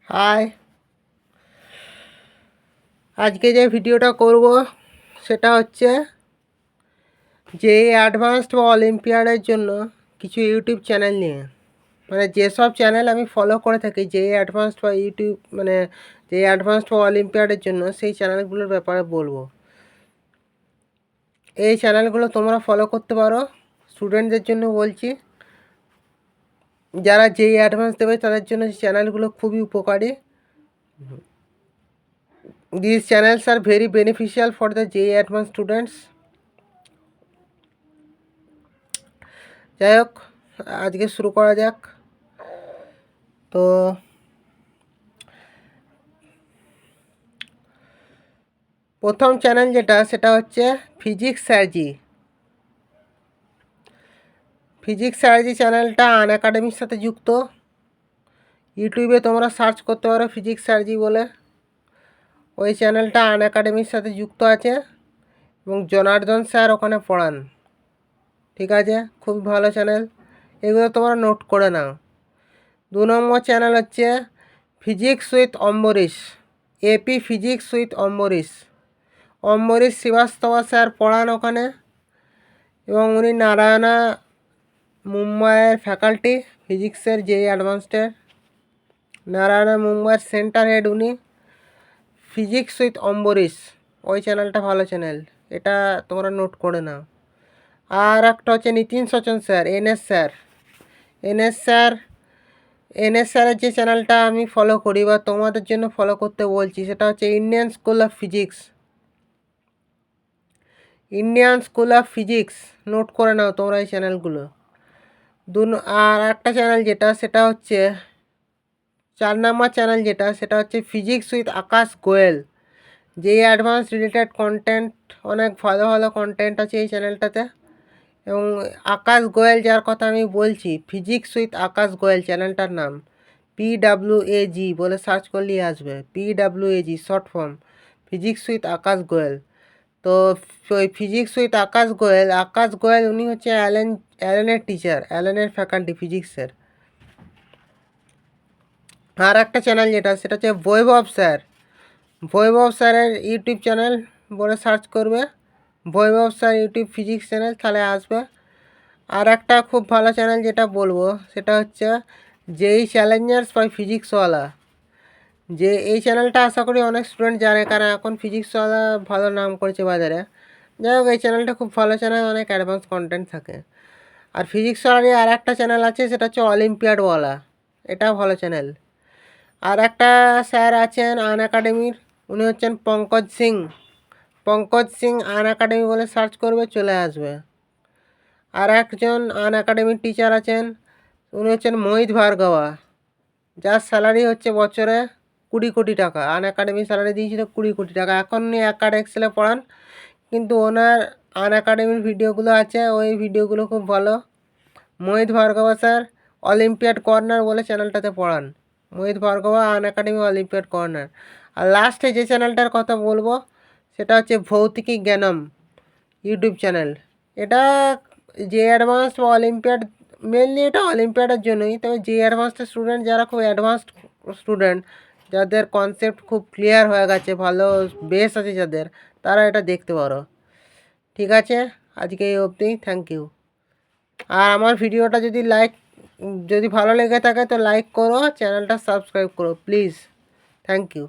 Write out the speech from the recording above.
High, আজকে যে ভিডিওটা করব সেটা হচ্ছে যে অ্যাডভান্সড বা অলিম্পিয়াডের জন্য কিছু ইউটিউব চ্যানেল নিয়ে, মানে যেসব চ্যানেল আমি ফলো করে থাকি যে অ্যাডভান্সড বা ইউটিউব মানে যে অ্যাডভান্সড বা অলিম্পিয়াডের জন্য সেই চ্যানেলগুলোর ব্যাপারে বলবো। এই চ্যানেলগুলো তোমরা ফলো করতে পারো। স্টুডেন্টদের জন্য বলছি, যারা যেই অ্যাডভান্স দেবে তাদের জন্য চ্যানেলগুলো খুবই উপকারী। These channels are very beneficial for the JEE Advanced students. যাই হোক, আজকে শুরু করা যাক। তো প্রথম চ্যানেল যেটা সেটা হচ্ছে ফিজিক্স স্যারজি। ফিজিক্স স্যারজি চ্যানেলটা আনএকাডেমির সাথে যুক্ত। ইউটিউবে তোমরা সার্চ করতে পারো ফিজিক্স স্যারজি বলে। ওই চ্যানেলটা আনএকাডেমির সাথে যুক্ত আছে এবং জনার্দন স্যার ওখানে পড়ান। ঠিক আছে, খুব ভালো চ্যানেল, এগুলো তোমরা নোট করে নাও। 2 নম্বর চ্যানেল হচ্ছে physics with Ambarish, AP physics with Ambarish. Ambarish Srivastava sir পড়ান ওখানে এবং উনি নারায়ণা মুম্বাইয়ের ফ্যাকাল্টি ফিজিক্সের যেই অ্যাডভান্সডের। নারায়ণা মুম্বাইয়ের সেন্টার হেড উনি। ফিজিক্স উইথ অম্বরীশ, ওই চ্যানেলটা ভালো চ্যানেল, এটা তোমরা নোট করে নাও। আর একটা হচ্ছে Nitin Sachan sir, NS sir. NS sir NS স্যারের যে চ্যানেলটা আমি ফলো করি বা তোমাদের জন্য ফলো করতে বলছি সেটা হচ্ছে Indian school of physics. Indian school of physics, note করে নাও তোমরা এই চ্যানেলগুলো। আর একটা চ্যানেল যেটা সেটা হচ্ছে 4 নম্বর চ্যানেল যেটা সেটা হচ্ছে ফিজিক্স উইথ আকাশ গোয়েল। যেই অ্যাডভান্স রিলেটেড কন্টেন্ট, অনেক ভালো ভালো কন্টেন্ট আছে এই চ্যানেলটাতে। এবং আকাশ গোয়েল যার কথা আমি বলছি, ফিজিক্স উইথ আকাশ গোয়েল চ্যানেলটার নাম, PWAG বলে সার্চ করলেই আসবে। PWAG short form, physics with Akash Goel. তো ওই ফিজিক্স উইথ আকাশ গোয়েল উনি হচ্ছে অ্যালেনের টিচার, অ্যালেনের ফ্যাকাল্টি ফিজিক্সের। আর একটা চ্যানেল যেটা সেটা হচ্ছে বৈভব স্যার। বৈভব স্যারের ইউটিউব চ্যানেল বলে সার্চ করবে, বৈভব স্যার ইউটিউব ফিজিক্স চ্যানেল, তাহলে আসবে। আর একটা খুব ভালো চ্যানেল যেটা বলবো সেটা হচ্ছে যেই চ্যালেঞ্জার্স বাই ফিজিক্সওয়ালা। যে এই চ্যানেলটা আশা করি অনেক স্টুডেন্ট জানে, কারণ এখন ফিজিক্সওয়ালা ভালো নাম করেছে বাজারে। যাই হোক, এই চ্যানেলটা খুব ভালো চ্যানেল, অনেক অ্যাডভান্স কন্টেন্ট থাকে। আর ফিজিক্সওয়ালারই আর একটা চ্যানেল আছে সেটা হচ্ছে অলিম্পিয়াডওয়ালা, এটাও ভালো চ্যানেল। আর একটা স্যার আছেন আনএকাডেমির, উনি হচ্ছেন পঙ্কজ সিং। পঙ্কজ সিং আনএকাডেমি বলে সার্চ করবে, চলে আসবে। আর একজন আনএকাডেমির টিচার আছেন, উনি হচ্ছেন মোহিত ভার্গবা, যার স্যালারি হচ্ছে বছরে 20 কোটি টাকা। আনএকাডেমি স্যালারি দিয়েছিল 20 কোটি টাকা। এখন উনি অ্যাকাড এক্সেলে পড়ান, কিন্তু ওনার আনএকাডেমির ভিডিওগুলো আছে, ওই ভিডিওগুলো খুব ভালো। মোহিত ভার্গবা স্যার অলিম্পিয়াড কর্নার বলে চ্যানেলটাতে পড়ান। মোহিত ভার্গবা আনএকাডেমি অলিম্পিয়াড কর্নার। আর লাস্টে যে চ্যানেলটার কথা বলবো সেটা হচ্ছে ভৌতিকী জ্ঞানম ইউটিউব চ্যানেল। এটা যে অ্যাডভান্সড বা অলিম্পিয়াড, মেনলি এটা অলিম্পিয়াডের জন্যই, তবে যে অ্যাডভান্সড স্টুডেন্ট, যারা খুব অ্যাডভান্সড স্টুডেন্ট, যাদের কনসেপ্ট খুব ক্লিয়ার হয়ে গেছে, ভালো বেস আছে যাদের, তারা এটা দেখতে পারো। ঠিক আছে, আজকে এই অবধি, থ্যাংক ইউ। আর আমার ভিডিওটা যদি ভালো লেগে থাকে তো লাইক করো, চ্যানেলটা সাবস্ক্রাইব করো প্লিজ। Thank you.